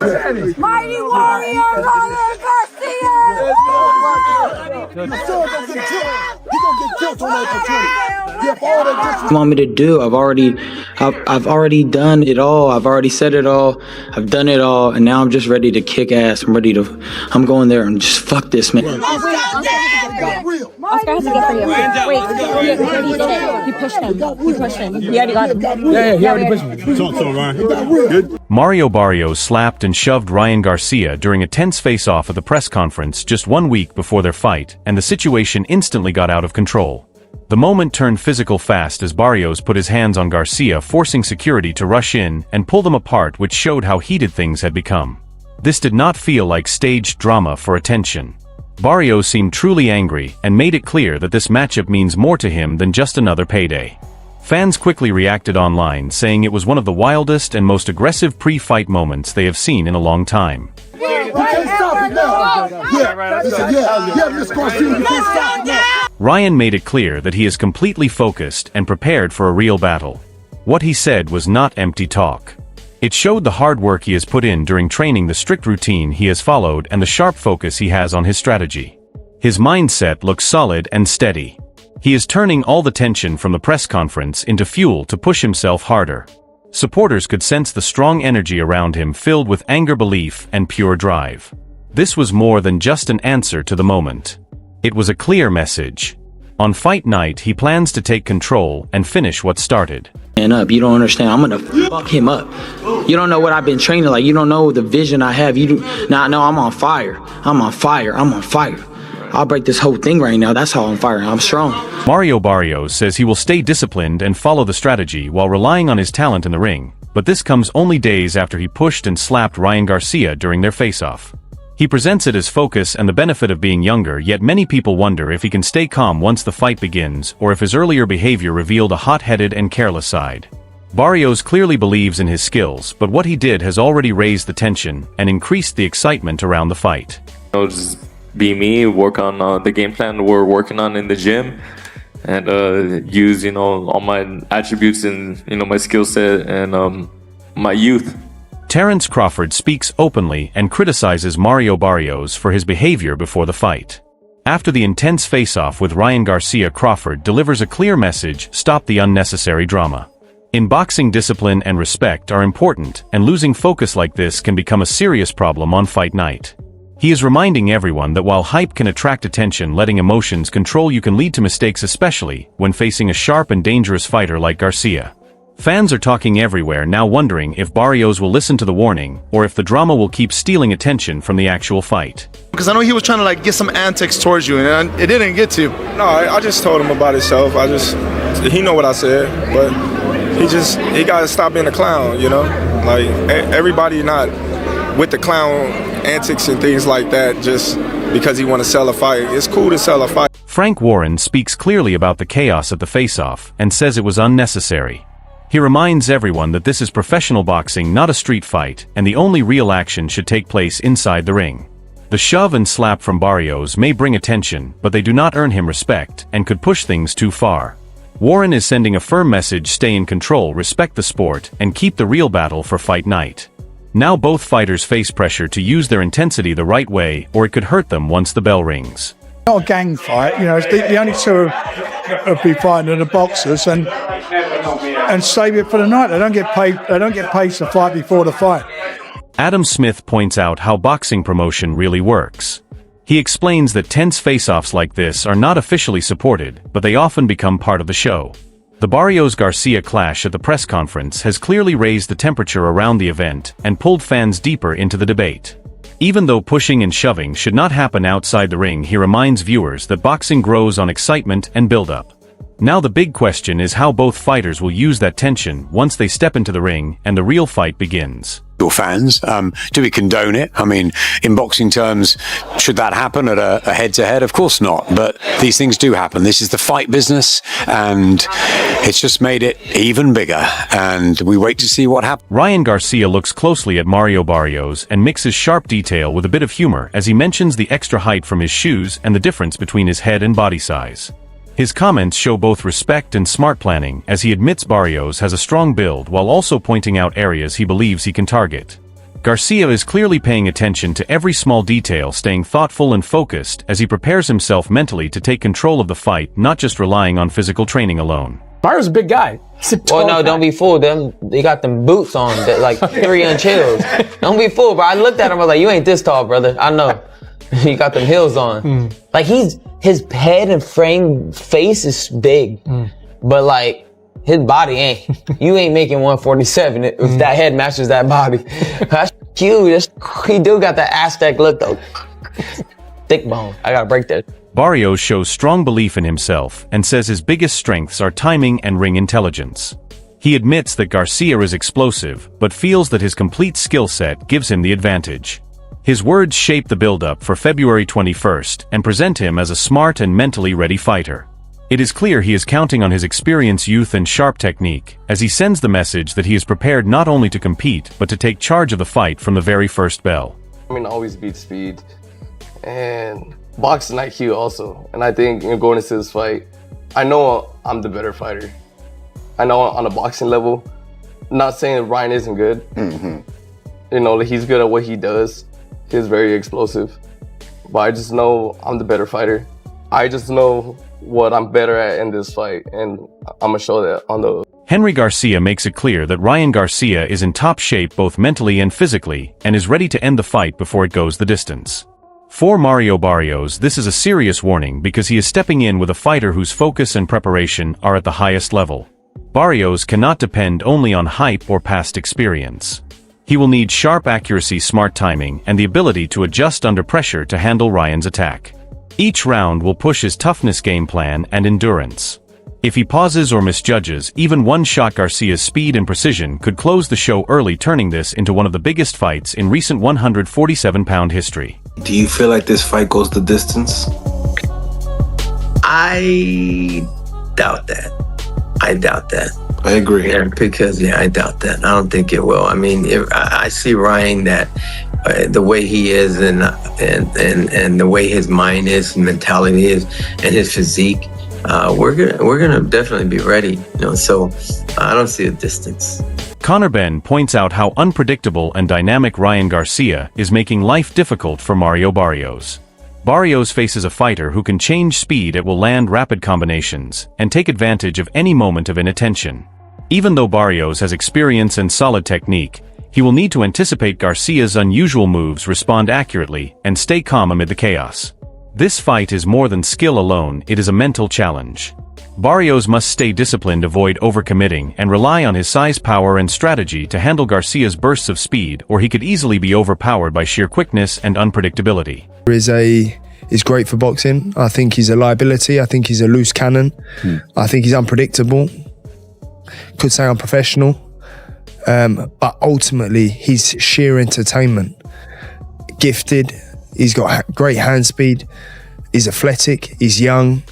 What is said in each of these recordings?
Mighty Warrior Ryan Garcia! You want me to do? I've already done it all. I've already said it all. I've done it all, and now I'm just ready to kick ass. I'm going there and just fuck this man. Oscar has to get for you. Wait, he did it. He pushed him. He already got him. Yeah, he already pushed me. Talk to him, Ryan. Good. Mario Barrios slapped and shoved Ryan Garcia during a tense face-off at the press conference just 1 week before their fight, and the situation instantly got out of control. The moment turned physical fast as Barrios put his hands on Garcia, forcing security to rush in and pull them apart, which showed how heated things had become. This did not feel like staged drama for attention. Barrios seemed truly angry and made it clear that this matchup means more to him than just another payday. Fans quickly reacted online, saying it was one of the wildest and most aggressive pre-fight moments they have seen in a long time. Ryan made it clear that he is completely focused and prepared for a real battle. What he said was not empty talk. It showed the hard work he has put in during training, the strict routine he has followed, and the sharp focus he has on his strategy. His mindset looks solid and steady. He is turning all the tension from the press conference into fuel to push himself harder. Supporters could sense the strong energy around him, filled with anger, belief, and pure drive. This was more than just an answer to the moment. It was a clear message. On fight night, he plans to take control and finish what started. And up, you don't understand. I'm gonna fuck him up. You don't know what I've been training like. You don't know the vision I have. Now I'm on fire. I'm on fire. I'll break this whole thing right now. That's how I'm firing. I'm strong. Mario Barrios says he will stay disciplined and follow the strategy while relying on his talent in the ring, but this comes only days after he pushed and slapped Ryan Garcia during their face-off. He presents it as focus and the benefit of being younger, yet many people wonder if he can stay calm once the fight begins, or if his earlier behavior revealed a hot-headed and careless side. Barrios clearly believes in his skills, but what he did has already raised the tension and increased the excitement around the fight. Just be me, work on the game plan we're working on in the gym, and use all my attributes and my skill set and my youth. Terrence Crawford speaks openly and criticizes Mario Barrios for his behavior before the fight. After the intense face-off with Ryan Garcia, Crawford delivers a clear message: stop the unnecessary drama. In boxing, discipline and respect are important, and losing focus like this can become a serious problem on fight night. He is reminding everyone that while hype can attract attention, letting emotions control you can lead to mistakes, especially when facing a sharp and dangerous fighter like Garcia. Fans are talking everywhere now, wondering if Barrios will listen to the warning, or if the drama will keep stealing attention from the actual fight. Because I know he was trying to get some antics towards you, and it didn't get to you. No, I just told him about himself. He know what I said, but he got to stop being a clown, everybody not with the clown antics and things like that just because he want to sell a fight. It's cool to sell a fight. Frank Warren speaks clearly about the chaos at the face-off and says it was unnecessary. He reminds everyone that this is professional boxing, not a street fight, and the only real action should take place inside the ring. The shove and slap from Barrios may bring attention, but they do not earn him respect and could push things too far. Warren is sending a firm message: stay in control, respect the sport, and keep the real battle for fight night. Now both fighters face pressure to use their intensity the right way, or it could hurt them once the bell rings. Not a gang fight, it's the only two who'll be fighting are the boxers, and save it for the night. They don't get paid to fight before the fight. Adam Smith points out how boxing promotion really works. He explains that tense face-offs like this are not officially supported, but they often become part of the show. The Barrios-Garcia clash at the press conference has clearly raised the temperature around the event and pulled fans deeper into the debate. Even though pushing and shoving should not happen outside the ring, he reminds viewers that boxing grows on excitement and build-up. Now the big question is how both fighters will use that tension once they step into the ring and the real fight begins. Your fans, do we condone it? I mean, in boxing terms, should that happen at a head-to-head? Of course not, but these things do happen. This is the fight business, and it's just made it even bigger, and we wait to see what happens. Ryan Garcia looks closely at Mario Barrios and mixes sharp detail with a bit of humor as he mentions the extra height from his shoes and the difference between his head and body size. His comments show both respect and smart planning, as he admits Barrios has a strong build while also pointing out areas he believes he can target. Garcia is clearly paying attention to every small detail, staying thoughtful and focused as he prepares himself mentally to take control of the fight, not just relying on physical training alone. Barrios a big guy. Well, no, don't be fooled. They got them boots on that like 3-inch heels. Don't be fooled, bro. I looked at him, I was like, you ain't this tall, brother. I know. He got them heels on. Like his head and face is big, but like his body ain't. You ain't making 147 if that head matches that body. That's cute. He do got that Aztec look though. Thick bone. I gotta break that. Barrios shows strong belief in himself and says his biggest strengths are timing and ring intelligence. He admits that Garcia is explosive, but feels that his complete skill set gives him the advantage. His words shape the build-up for February 21st and present him as a smart and mentally ready fighter. It is clear he is counting on his experience, youth, and sharp technique, as he sends the message that he is prepared not only to compete, but to take charge of the fight from the very first bell. I mean, always beat speed and boxing IQ also. And I think, going into this fight, I know I'm the better fighter. I know on a boxing level, not saying that Ryan isn't good. He's good at what he does. He's very explosive. But I just know I'm the better fighter. I just know what I'm better at in this fight, and I'm gonna show that on the... Henry Garcia makes it clear that Ryan Garcia is in top shape both mentally and physically, and is ready to end the fight before it goes the distance. For Mario Barrios, this is a serious warning because he is stepping in with a fighter whose focus and preparation are at the highest level. Barrios cannot depend only on hype or past experience. He will need sharp accuracy, smart timing, and the ability to adjust under pressure to handle Ryan's attack. Each round will push his toughness, game plan, and endurance. If he pauses or misjudges, even one shot, Garcia's speed and precision could close the show early, turning this into one of the biggest fights in recent 147-pound history. Do you feel like this fight goes the distance? I doubt that. I agree. Yeah, because I doubt that. I don't think it will. I mean, I see Ryan that the way he is and the way his mind is and mentality is and his physique, we're gonna definitely be ready. So I don't see a distance. Connor Ben points out how unpredictable and dynamic Ryan Garcia is, making life difficult for Mario Barrios. Barrios faces a fighter who can change speed, it will land rapid combinations, and take advantage of any moment of inattention. Even though Barrios has experience and solid technique, he will need to anticipate Garcia's unusual moves, respond accurately, and stay calm amid the chaos. This fight is more than skill alone, it is a mental challenge. Barrios must stay disciplined, avoid overcommitting, and rely on his size, power, and strategy to handle Garcia's bursts of speed, or he could easily be overpowered by sheer quickness and unpredictability. He's great for boxing. I think he's a liability. I think he's a loose cannon. I think he's unpredictable. Could say unprofessional. But ultimately, he's sheer entertainment. Gifted. He's got great hand speed. He's athletic. He's young.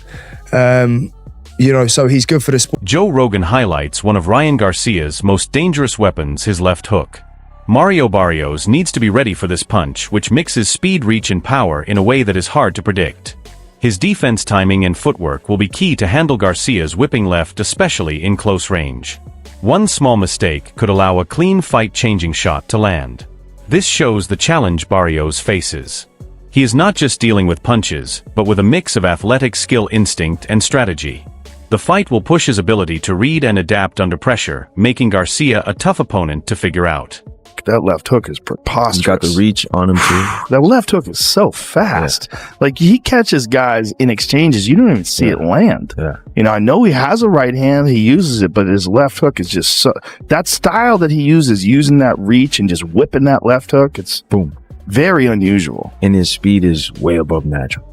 So he's good for the sport. Joe Rogan highlights one of Ryan Garcia's most dangerous weapons, his left hook. Mario Barrios needs to be ready for this punch, which mixes speed, reach, and power in a way that is hard to predict. His defense, timing, and footwork will be key to handle Garcia's whipping left, especially in close range. One small mistake could allow a clean fight-changing shot to land. This shows the challenge Barrios faces. He is not just dealing with punches, but with a mix of athletic skill, instinct, and strategy. The fight will push his ability to read and adapt under pressure, making Garcia a tough opponent to figure out. That left hook is preposterous. He's got the reach on him too. That left hook is so fast. Yeah. Like, he catches guys in exchanges, you don't even see it land. Yeah. I know he has a right hand, he uses it, but his left hook is just so... That style that he uses, using that reach and just whipping that left hook, it's boom, very unusual. And his speed is way above natural.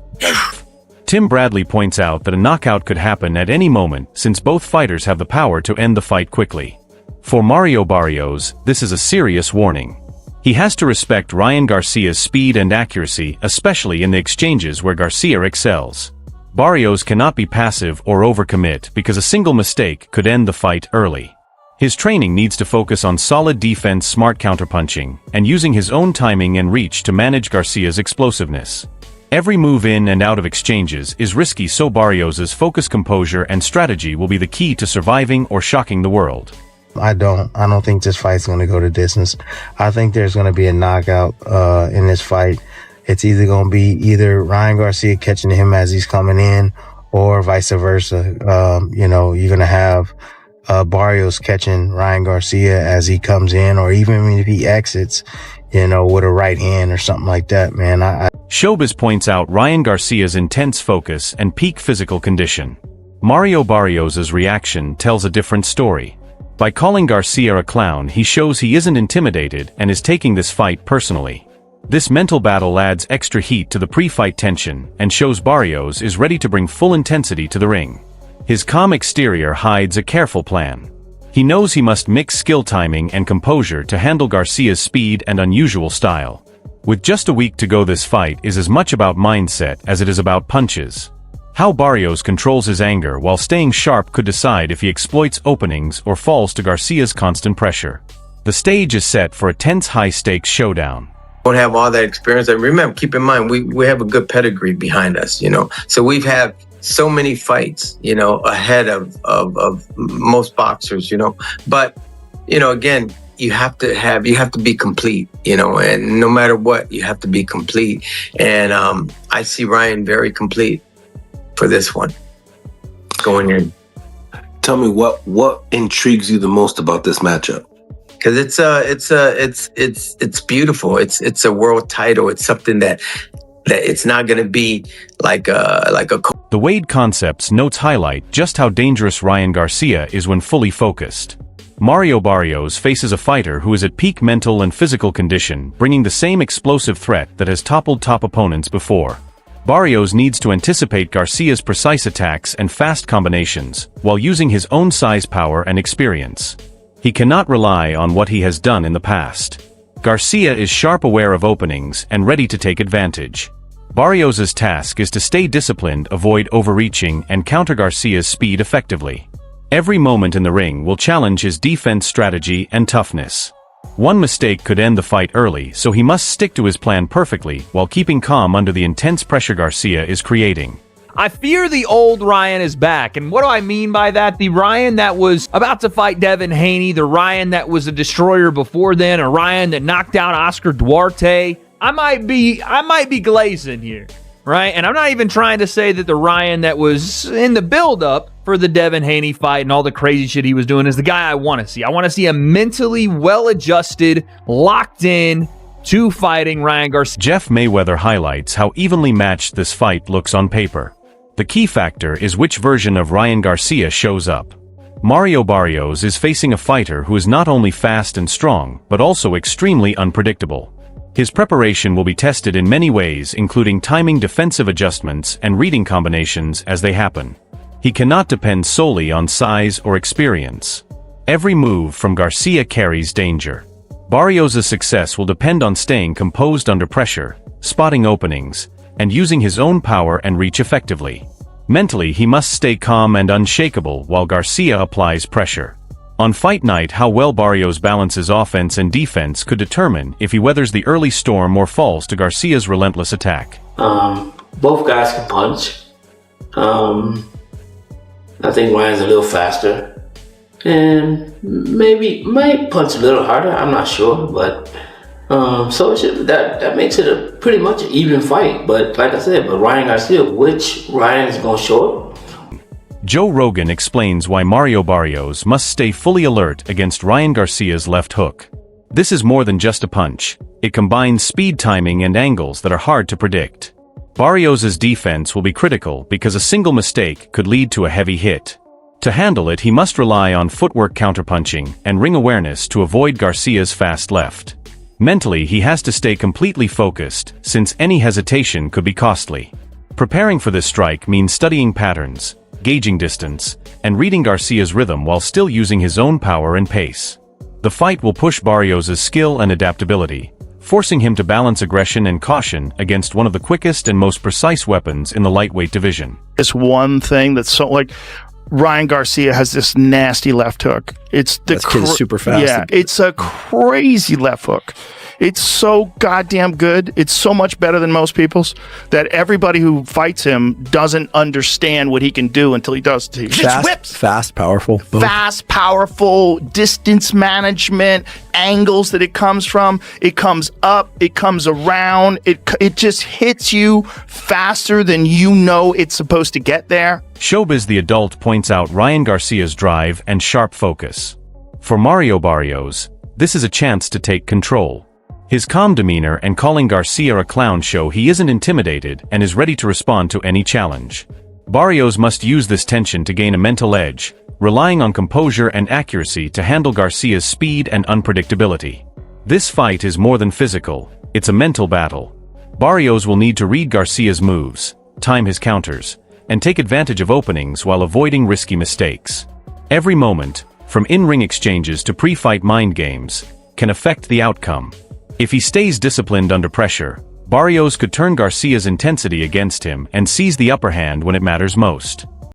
Tim Bradley points out that a knockout could happen at any moment, since both fighters have the power to end the fight quickly. For Mario Barrios, this is a serious warning. He has to respect Ryan Garcia's speed and accuracy, especially in the exchanges where Garcia excels. Barrios cannot be passive or overcommit because a single mistake could end the fight early. His training needs to focus on solid defense, smart counterpunching, and using his own timing and reach to manage Garcia's explosiveness. Every move in and out of exchanges is risky, so Barrios's focus, composure, and strategy will be the key to surviving or shocking the world. I don't think this fight's going to go the distance. I think there's going to be a knockout in this fight. It's either going to be either Ryan Garcia catching him as he's coming in, or vice versa. You know, you're going to have Barrios catching Ryan Garcia as he comes in, or even if he exits, you know, with a right hand or something like that, man. SHOVES points out Ryan Garcia's intense focus and peak physical condition. Mario Barrios' reaction tells a different story. By calling Garcia a clown, he shows he isn't intimidated and is taking this fight personally. This mental battle adds extra heat to the pre-fight tension and shows Barrios is ready to bring full intensity to the ring. His calm exterior hides a careful plan. He knows he must mix skill timing and composure to handle Garcia's speed and unusual style. With just a week to go, this fight is as much about mindset as it is about punches. How Barrios controls his anger while staying sharp could decide if he exploits openings or falls to Garcia's constant pressure. The stage is set for a tense high-stakes showdown. Don't have all that experience. And remember, keep in mind, we have a good pedigree behind us, you know. So we've had so many fights, you know, ahead of most boxers, you know. But, you know, again, you have to be complete, you know, and no matter what, you have to be complete. And I see Ryan very complete for this one going in. Tell me what intrigues you the most about this matchup? Because it's beautiful. It's a world title. It's something that it's not going to be like a. The Wade Concepts notes highlight just how dangerous Ryan Garcia is when fully focused. Mario Barrios faces a fighter who is at peak mental and physical condition, bringing the same explosive threat that has toppled top opponents before. Barrios needs to anticipate Garcia's precise attacks and fast combinations, while using his own size, power, and experience. He cannot rely on what he has done in the past. Garcia is sharp, aware of openings, and ready to take advantage. Barrios' task is to stay disciplined, avoid overreaching, and counter Garcia's speed effectively. Every moment in the ring will challenge his defense strategy and toughness. One mistake could end the fight early, so he must stick to his plan perfectly while keeping calm under the intense pressure Garcia is creating. I fear the old Ryan is back. And what do I mean by that? The Ryan that was about to fight Devin Haney, the Ryan that was a destroyer before then, a Ryan that knocked out Oscar Duarte. I might be glazing here, right? And I'm not even trying to say that the Ryan that was in the buildup for the Devin Haney fight and all the crazy shit he was doing is the guy I want to see. I want to see a mentally well-adjusted, locked in to fighting Ryan Garcia. Jeff Mayweather highlights how evenly matched this fight looks on paper. The key factor is which version of Ryan Garcia shows up. Mario Barrios is facing a fighter who is not only fast and strong, but also extremely unpredictable. His preparation will be tested in many ways, including timing defensive adjustments and reading combinations as they happen. He cannot depend solely on size or experience. Every move from Garcia carries danger. Barrios' success will depend on staying composed under pressure, spotting openings, and using his own power and reach effectively. Mentally, he must stay calm and unshakable while Garcia applies pressure. On fight night, how well Barrios balances offense and defense could determine if he weathers the early storm or falls to Garcia's relentless attack. Both guys can punch. I think Ryan's a little faster, and maybe might punch a little harder. I'm not sure, but so that makes it a pretty much an even fight. But like I said, Ryan Garcia, which Ryan is going to show up? Joe Rogan explains why Mario Barrios must stay fully alert against Ryan Garcia's left hook. This is more than just a punch. It combines speed, timing, and angles that are hard to predict. Barrios' defense will be critical because a single mistake could lead to a heavy hit. To handle it, he must rely on footwork, counterpunching, and ring awareness to avoid Garcia's fast left. Mentally, he has to stay completely focused, since any hesitation could be costly. Preparing for this strike means studying patterns, gauging distance, and reading Garcia's rhythm while still using his own power and pace. The fight will push Barrios' skill and adaptability, forcing him to balance aggression and caution against one of the quickest and most precise weapons in the lightweight division. It's one thing that's so like Ryan Garcia has this nasty left hook. It's the kid is super fast. Yeah, it's a crazy left hook. It's so goddamn good. It's so much better than most people's that everybody who fights him doesn't understand what he can do until he does. He just whips. Fast, powerful. Both. Fast, powerful, distance management, angles that it comes from. It comes up, it comes around. It just hits you faster than you know it's supposed to get there. SHOVES the adult points out Ryan Garcia's drive and sharp focus. For Mario Barrios, this is a chance to take control. His calm demeanor and calling Garcia a clown show he isn't intimidated and is ready to respond to any challenge. Barrios must use this tension to gain a mental edge, relying on composure and accuracy to handle Garcia's speed and unpredictability. This fight is more than physical, it's a mental battle. Barrios will need to read Garcia's moves, time his counters, and take advantage of openings while avoiding risky mistakes. Every moment, from in-ring exchanges to pre-fight mind games, can affect the outcome. If he stays disciplined under pressure, Barrios could turn Garcia's intensity against him and seize the upper hand when it matters most.